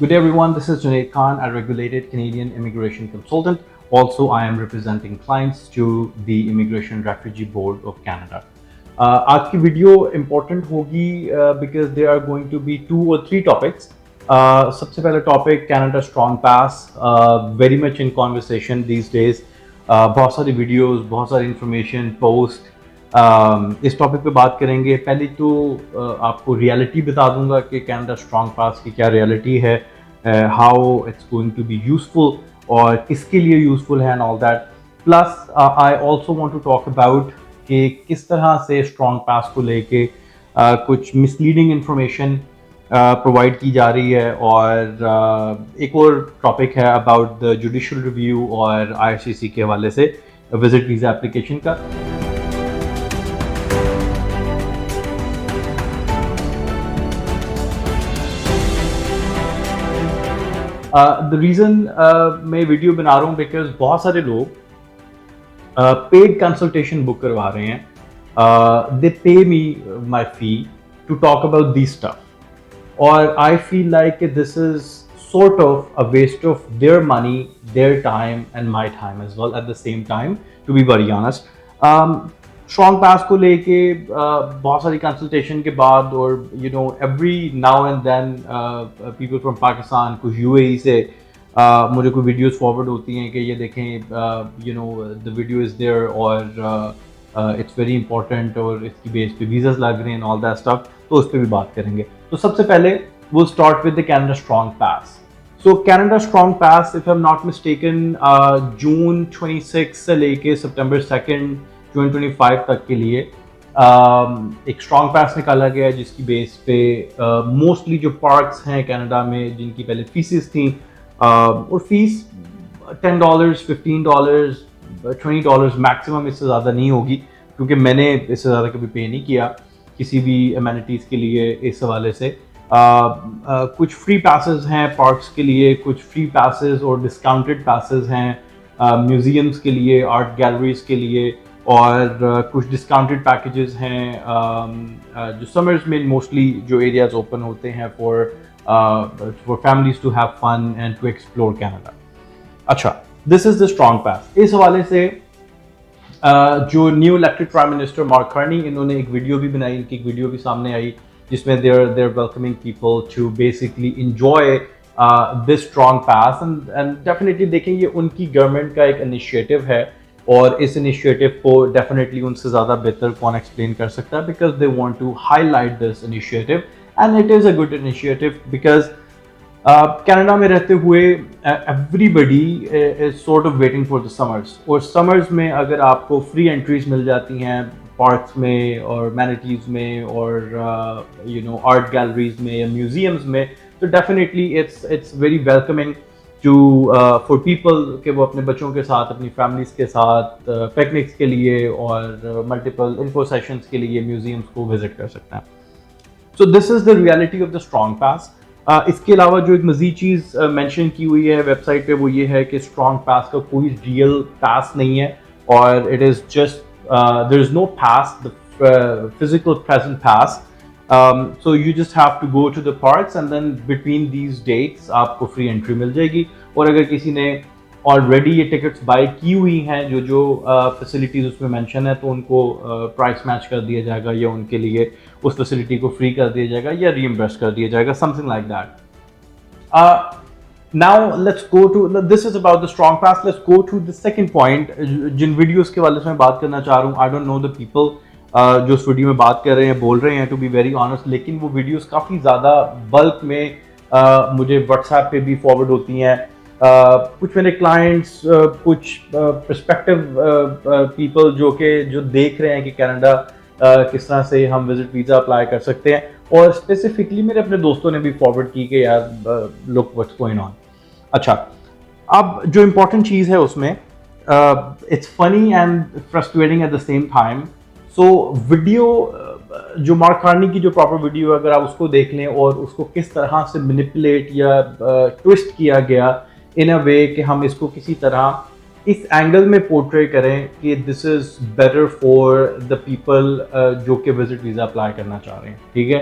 Good day everyone, this is Junaid Khan, a regulated Canadian immigration consultant. Also, I am representing clients to the Immigration Refugee Board of Canada. आज की video important होगी because there are going to be 2 or 3 topics. सबसे पहला topic Canada Strong Pass, very much in conversation these days. बहुत सारी videos, बहुत सारी information, post. इस टॉपिक पे बात करेंगे. पहले तो आपको रियलिटी बता दूंगा कि कैनेडा स्ट्रॉन्ग पास की क्या रियलिटी है, how it's going to be useful और किसके लिए यूजफुल है and all that. Plus I also want to talk about कि किस तरह से स्ट्रॉन्ग पास को लेके कुछ मिसलीडिंग इंफॉर्मेशन प्रोवाइड की जा रही है. और एक और टॉपिक है अबाउट द जुडिशियल रिव्यू और IRCC के हवाले से विजिट वीज़ा एप्लीकेशन का. द रीज़न मैं वीडियो बना रहा हूँ बिकॉज बहुत सारे लोग पेड कंसल्टेशन बुक करवा रहे हैं. They pay me my fee to talk about this stuff और I feel like this is sort of a waste of their money, their time and my time as well at the same time, to be very honest. Strong pass को लेके बहुत सारी consultation के बाद और every now and then people from Pakistan, कुछ UAE से मुझे कोई वीडियोस फॉरवर्ड होती हैं कि ये देखें द वीडियो इज़ देयर और इट्स वेरी इंपॉर्टेंट और इसकी बेस पे वीज़ास लग रहे हैं ऑल दैट स्टफ. तो उस पर भी बात करेंगे. तो सबसे पहले we'll start with the Canada Strong Pass. So Canada Strong Pass, if I'm not mistaken, June 26 से लेके September 2nd 2025 तक के लिए एक स्ट्रॉन्ग पास निकाला गया है जिसकी बेस पे मोस्टली जो पार्क्स हैं कनाडा में जिनकी पहले फीसेस थी और फीस $10, $15, $20 मैक्सिमम, इससे ज़्यादा नहीं होगी क्योंकि मैंने इससे ज़्यादा कभी पे नहीं किया किसी भी एमेनिटीज़ के लिए. इस हवाले से कुछ फ्री पैसेस हैं पार्क्स के लिए, कुछ फ्री पैसेस और डिस्काउंटेड पैसेस हैं म्यूज़ियम्स के लिए, आर्ट गैलरीज़ के लिए, और कुछ डिस्काउंटेड पैकेजेस हैं जो समर्स में मोस्टली जो एरियाज ओपन होते हैं for families to have fun and to explore Canada. अच्छा, this is the strong pass. इस हवाले से जो new elected prime minister Mark Carney, इन्होंने एक वीडियो भी बनाई, इनकी एक वीडियो भी सामने आई जिसमें they're welcoming people to basically enjoy this strong pass and definitely देखें ये उनकी गवर्नमेंट का एक इनिशिएटिव है और इस इनिशिएटिव को डेफिनेटली उनसे ज़्यादा बेहतर कौन एक्सप्लेन कर सकता है because they want to highlight this initiative and it is a good initiative because Canada में रहते हुए everybody is sort of waiting for the summers. और समर्स में अगर आपको फ्री एंट्रीज मिल जाती हैं पार्क्स में और मैनिटीज़ में और आर्ट गैलरीज में या म्यूजियम्स में, तो definitely it's very welcoming to for people कि वो अपने बच्चों के साथ, अपनी फैमिलीज़ के साथ पिकनिक्स के लिए और मल्टीपल इन्फो सेशंस के लिए म्यूजियम्स को विजिट कर सकते हैं. So this is the reality of the strong pass. इसके अलावा जो एक मज़ीद चीज़ मेंशन की हुई है वेबसाइट पे वो ये है कि स्ट्रॉन्ग पास का कोई रियल पास नहीं है और it is just there is no pass, the physical present pass. So you just have to go to the parks and then between these dates आपको free entry मिल जाएगी. और अगर किसी ने already ये tickets buy की हुई हैं जो facilities उसमें mention है तो उनको price match कर दिया जाएगा या उनके लिए उस facility को free कर दिया जाएगा या reimburse कर दिया जाएगा, something like that. Now let's go to, this is about the strong pass. Let's go to the second point. जिन वीडियोस के वाले से मैं बात करना चाह रहा हूँ, I don't know the people जो इस वीडियो में बात कर रहे हैं, बोल रहे हैं, to be very honest, लेकिन वो वीडियोस काफ़ी ज़्यादा बल्क में मुझे व्हाट्सएप पे भी फॉरवर्ड होती हैं. कुछ मेरे क्लाइंट्स, कुछ प्रस्पेक्टिव पीपल जो देख रहे हैं कि कनाडा किस तरह से हम विजिट वीज़ा अप्लाई कर सकते हैं, और स्पेसिफिकली मेरे अपने दोस्तों ने भी फॉरवर्ड की कि यार लुक व्हाट्स गोइंग ऑन. अच्छा, अब जो इम्पोर्टेंट चीज़ है उसमें it's funny and frustrating at the same time. So video जो मार्क कार्नी की जो प्रॉपर वीडियो है, अगर आप उसको देख लें और उसको किस तरह से मैनिपुलेट या ट्विस्ट किया गया इन अ वे कि हम इसको किसी तरह इस एंगल में पोर्ट्रे करें कि this is better for the people जो कि विजिट वीज़ा अप्लाई करना चाह रहे हैं. ठीक है,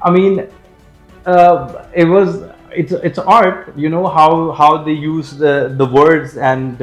I mean, it's art, how they use the words and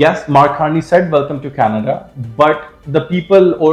Yes, Mark Carney said welcome to Canada, but the people, or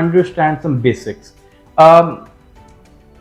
understand some basics.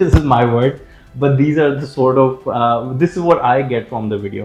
This is my word, but these are the sort of this is what I get from the video.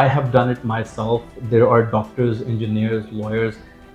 I have done it myself. There are doctors, engineers, lawyers.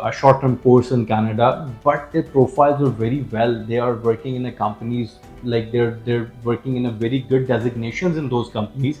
a short term course in Canada, but their profiles are very well. They are working in a companies, like they're working in a very good designations in those companies.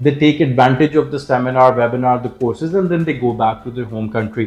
they take advantage of the seminar, webinar, the courses, and then they go back to their home country.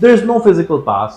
there is no physical pass.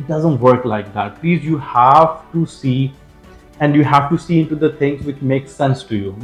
It doesn't work like that. Please, you have to see, and you have to see into the things which make sense to you.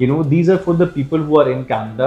You know, these are for the people who are in Canada.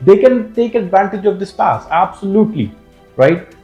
they can take advantage of this pass, absolutely, right?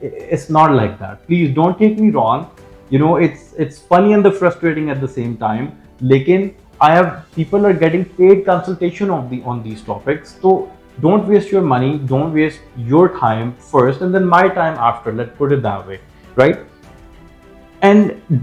It's not like that. Please don't take me wrong. You know, it's funny and the frustrating at the same time. Lekin I have people are getting paid consultation on these topics. So don't waste your money, don't waste your time first and then my time after. Let's put it that way, right? And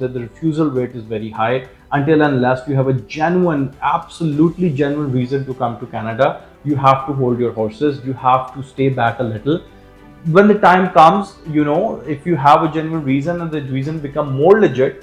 the refusal rate is very high until unless you have a genuine, absolutely genuine reason to come to Canada. You have to hold your horses, you have to stay back a little. When the time comes, you know, if you have a genuine reason and the reason become more legit,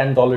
$10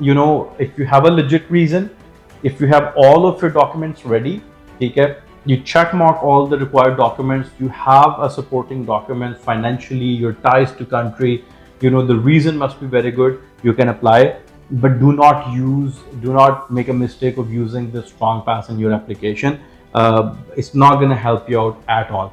you know, if you have a legit reason, if you have all of your documents ready, okay, you check mark all the required documents, you have a supporting document financially, your ties to country, you know, the reason must be very good, you can apply. But do not make a mistake of using the strong pass in your application. It's not going to help you out at all.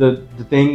the thing,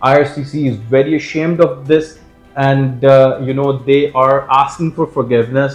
IRCC is very ashamed of this and you know they are asking for forgiveness.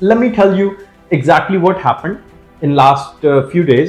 let me tell you exactly what happened in last few days,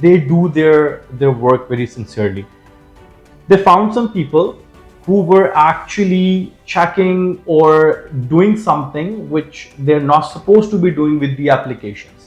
they do their work very sincerely. They found some people who were actually checking or doing something which they're not supposed to be doing with the applications.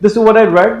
this is what I read.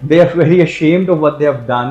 They are very ashamed of what they have done,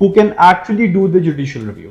who can actually do the judicial review,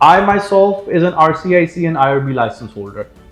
I myself is an RCIC and IRB license holder.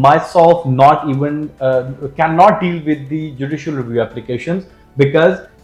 Myself not even cannot deal with the judicial review applications because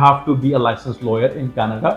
have to be a licensed lawyer in Canada,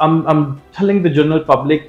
I'm telling the general public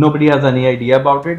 nobody has any idea about it,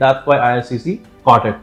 that's why IRCC caught it.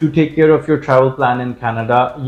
to take care of your travel plan in Canada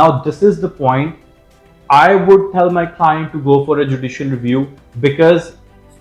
now this is the point I would tell my client to go for a judicial review because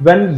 when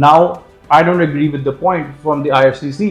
now I don't agree with the point from the IRCC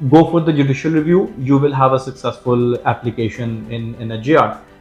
go for the judicial review, you will have a successful application in a GR,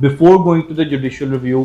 before going to the judicial review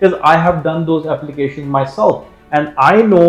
because I have done those applications myself and I know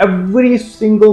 every single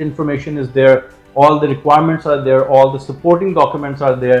information is there, all the requirements are there, all the supporting documents are there.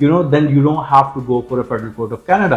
then you don't have to go for a federal court of Canada.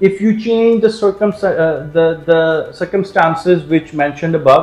if you change the circumstances which mentioned above.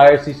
IRCC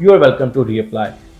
you are welcome to re-apply.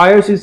IRCC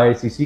IRCC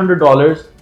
$100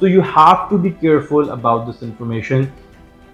So you have to be careful about this information.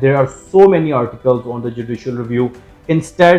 There are so many articles on the judicial review. Instead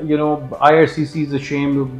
IRCC is ashamed,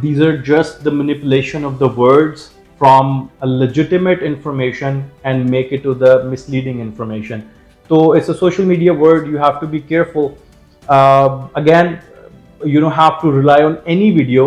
These are just the manipulation of the words from a legitimate information and make it to the misleading information. So it's a social media word, you have to be careful. Again, you don't have to rely on any video,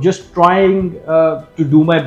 Just trying to do my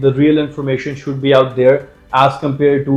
the real information should be out there as compared to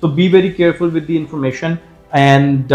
So be very careful with the information. And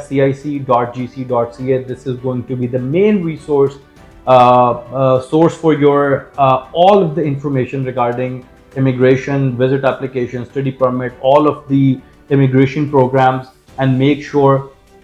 cic.gc.ca, this is going to be the main resource source for your all of the information regarding immigration, visit application, study permit, all of the immigration programs, and make sure